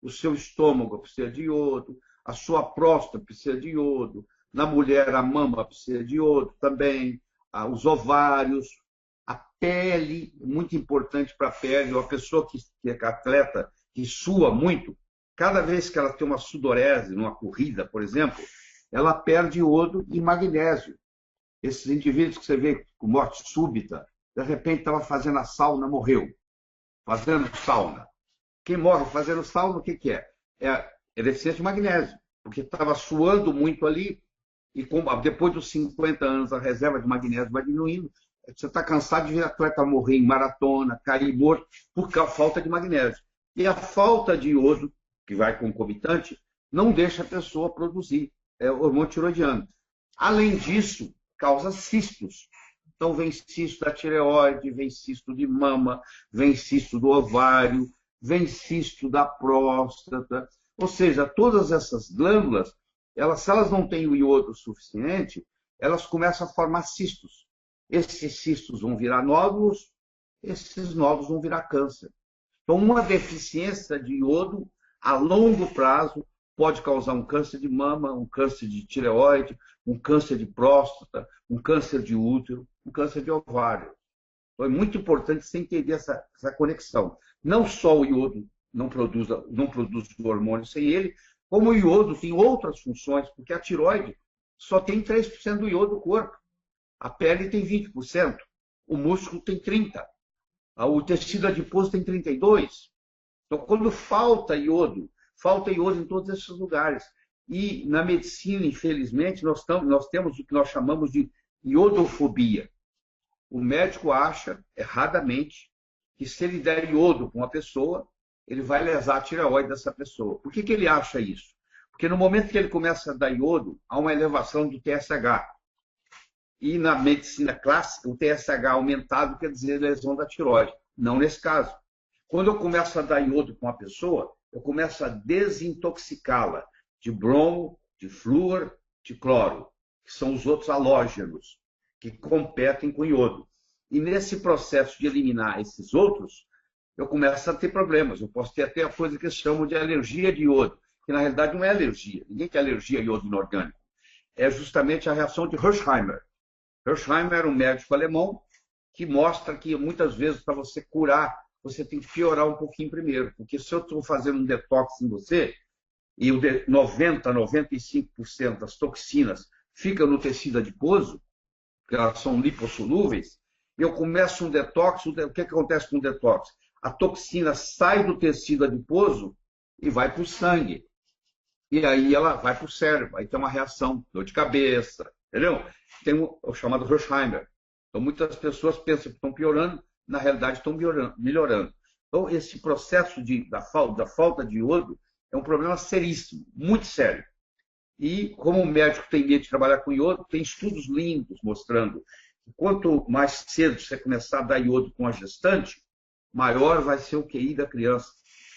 o seu estômago precisa de iodo, a sua próstata precisa de iodo, na mulher a mama precisa de iodo também, os ovários, a pele, muito importante para a pele, uma pessoa que é atleta, que sua muito, cada vez que ela tem uma sudorese, numa corrida, por exemplo, ela perde iodo e magnésio. Esses indivíduos que você vê com morte súbita, de repente estava fazendo a sauna, morreu. Fazendo sauna. Quem morre fazendo sauna, o que que é? É deficiência de magnésio, porque estava suando muito ali, e depois dos 50 anos a reserva de magnésio vai diminuindo, você está cansado de ver atleta morrer em maratona, cair morto, por falta de magnésio. E a falta de iodo, que vai concomitante, não deixa a pessoa produzir hormônio tiroidiano. Além disso, causa cistos. Então, vem cisto da tireoide, vem cisto de mama, vem cisto do ovário, vem cisto da próstata. Ou seja, todas essas glândulas, se elas não têm o iodo suficiente, elas começam a formar cistos. Esses cistos vão virar nódulos, esses nódulos vão virar câncer. Então, uma deficiência de iodo, a longo prazo, pode causar um câncer de mama, um câncer de tireoide, um câncer de próstata, um câncer de útero, um câncer de ovário. Então, é muito importante você entender essa conexão. Não só o iodo não produz o hormônio sem ele, como o iodo tem outras funções, porque a tireoide só tem 3% do iodo do corpo. A pele tem 20%, o músculo tem 30%, o tecido adiposo tem 32%. Então, quando falta iodo em todos esses lugares. E na medicina, infelizmente, nós temos o que nós chamamos de iodofobia. O médico acha, erradamente, que se ele der iodo para uma pessoa, ele vai lesar a tireoide dessa pessoa. Por que ele acha isso? Porque no momento que ele começa a dar iodo, há uma elevação do TSH. E na medicina clássica, o TSH aumentado quer dizer lesão da tireoide. Não nesse caso. Quando eu começo a dar iodo para uma pessoa, eu começo a desintoxicá-la de bromo, de flúor, de cloro, que são os outros halógenos que competem com o iodo. E nesse processo de eliminar esses outros, eu começo a ter problemas. Eu posso ter até a coisa que eles chamam de alergia de iodo, que na realidade não é alergia. Ninguém tem alergia a iodo inorgânico. É justamente a reação de Hersheimer. Hersheimer era um médico alemão que mostra que muitas vezes para você curar, você tem que piorar um pouquinho primeiro. Porque se eu estou fazendo um detox em você, e 95% das toxinas ficam no tecido adiposo, porque elas são lipossolúveis, eu começo um detox, o que acontece com o detox? A toxina sai do tecido adiposo e vai para o sangue. E aí ela vai para o cérebro. Aí tem uma reação, dor de cabeça, entendeu? Tem o chamado Hersheimer. Então, muitas pessoas pensam que estão piorando, na realidade estão melhorando. Então, esse processo da falta de iodo é um problema seríssimo, muito sério. E, como o médico tem medo de trabalhar com iodo, tem estudos lindos mostrando que quanto mais cedo você começar a dar iodo com a gestante, maior vai ser o QI da criança.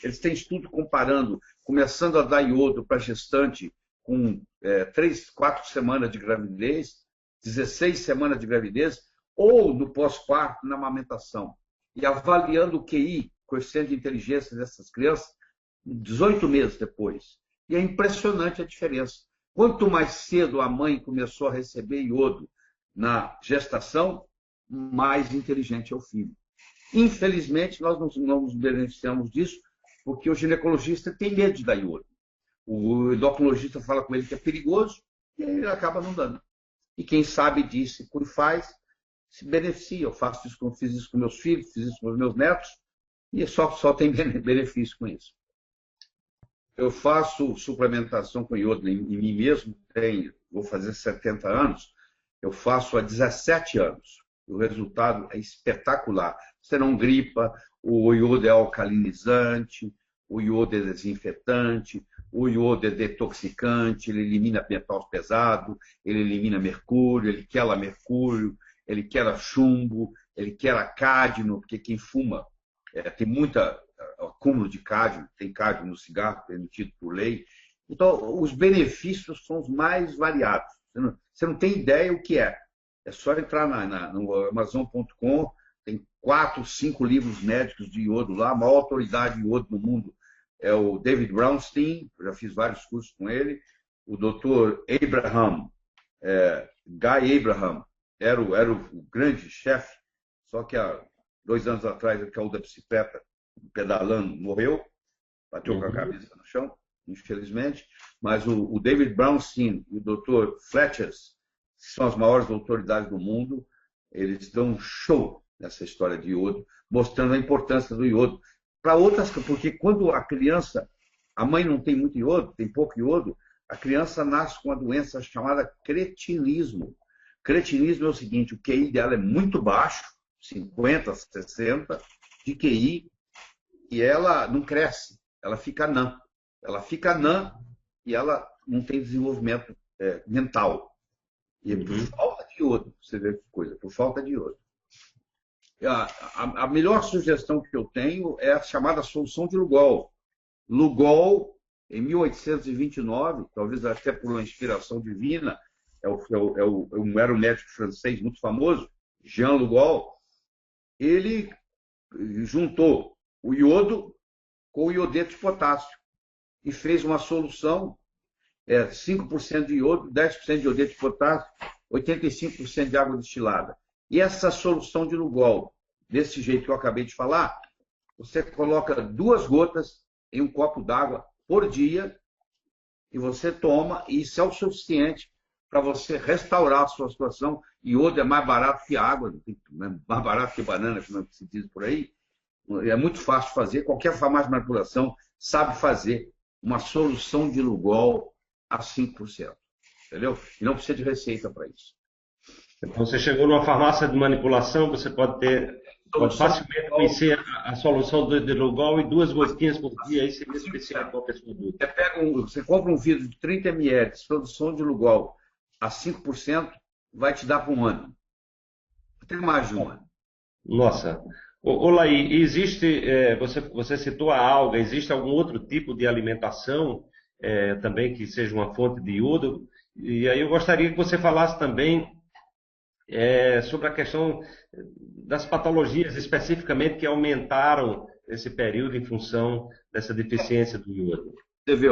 Eles têm estudo comparando, começando a dar iodo para gestante com 3, 4 semanas de gravidez, 16 semanas de gravidez, ou no pós-parto, na amamentação. E avaliando o QI, coeficiente de inteligência dessas crianças, 18 meses depois. E é impressionante a diferença. Quanto mais cedo a mãe começou a receber iodo na gestação, mais inteligente é o filho. Infelizmente, nós não nos beneficiamos disso, porque o ginecologista tem medo de dar iodo. O endocrinologista fala com ele que é perigoso, e ele acaba não dando. E quem sabe disso e faz, se beneficia. Eu fiz isso com meus filhos, fiz isso com os meus netos, e só tem benefício com isso. Eu faço suplementação com iodo em mim mesmo, vou fazer 70 anos, eu faço há 17 anos. O resultado é espetacular. Você não gripa, o iodo é alcalinizante, o iodo é desinfetante, o iodo é detoxicante, ele elimina metal pesado, ele elimina mercúrio, ele quela mercúrio, ele quela chumbo, ele quela cádmio, porque quem fuma tem muita acúmulo de cádmio, tem cádmio no cigarro, permitido por lei. Então, os benefícios são os mais variados. Você não tem ideia o que é. É só entrar no Amazon.com, tem 4, 5 livros médicos de iodo lá, a maior autoridade de iodo no mundo, é o David Brownstein, já fiz vários cursos com ele, o Dr. Abraham, Guy Abraham, era o grande chefe, só que há 2 anos atrás ele caiu da bicicleta, pedalando, morreu, bateu com a cabeça no chão, infelizmente, mas o David Brownstein e o Dr. Fletchers, que são as maiores autoridades do mundo, eles dão um show nessa história de iodo, mostrando a importância do iodo. Para outras, porque quando a criança, a mãe não tem muito iodo, tem pouco iodo, a criança nasce com uma doença chamada cretinismo. Cretinismo é o seguinte, o QI dela é muito baixo, 50, 60 de QI, e ela não cresce, ela fica anã. Ela fica anã e ela não tem desenvolvimento mental. E é por falta de iodo, você vê que coisa, por falta de iodo. A melhor sugestão que eu tenho é a chamada solução de Lugol. Lugol, em 1829, talvez até por uma inspiração divina, era um médico francês muito famoso, Jean Lugol, ele juntou o iodo com o iodeto de potássio e fez uma solução, 5% de iodo, 10% de iodeto de potássio, 85% de água destilada. E essa solução de Lugol, desse jeito que eu acabei de falar, você coloca 2 gotas em um copo d'água por dia e você toma, e isso é o suficiente para você restaurar a sua situação. Iodo é mais barato que água, mais barato que banana, como se diz por aí. É muito fácil de fazer, qualquer farmácia de manipulação sabe fazer uma solução de Lugol a 5%. Entendeu? E não precisa de receita para isso. Então, você chegou numa farmácia de manipulação, você pode facilmente conhecer a solução de Lugol e 2 gotinhas por dia, aí seria especial para a pessoa adulta. Você compra um vidro de 30 ml, solução de Lugol a 5%, vai te dar por um ano. Até mais de um ano. Nossa. Laí, existe, você citou a alga, existe algum outro tipo de alimentação também que seja uma fonte de iodo? E aí eu gostaria que você falasse também sobre a questão das patologias especificamente que aumentaram esse período em função dessa deficiência do iodo. Você vê,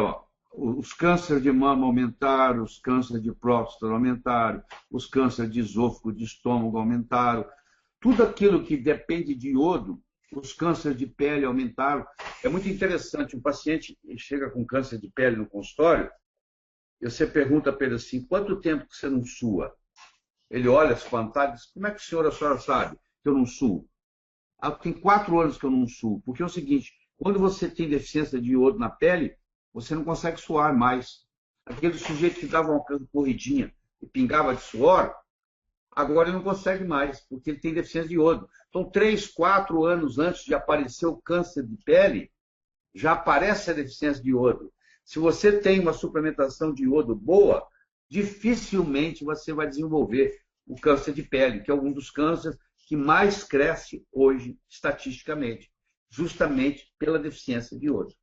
os cânceres de mama aumentaram, os cânceres de próstata aumentaram, os cânceres de esôfago, de estômago aumentaram. Tudo aquilo que depende de iodo, os cânceres de pele aumentaram. É muito interessante, um paciente chega com câncer de pele no consultório, e você pergunta para ele assim, quanto tempo que você não sua? Ele olha espantado e diz, como é que a senhora sabe que eu não suo? Tem 4 anos que eu não suo, porque é o seguinte, quando você tem deficiência de iodo na pele, você não consegue suar mais. Aquele sujeito que dava uma corridinha e pingava de suor, agora ele não consegue mais, porque ele tem deficiência de iodo. Então, 3, 4 anos antes de aparecer o câncer de pele, já aparece a deficiência de iodo. Se você tem uma suplementação de iodo boa, dificilmente você vai desenvolver o câncer de pele, que é um dos cânceres que mais cresce hoje, estatisticamente, justamente pela deficiência de iodo.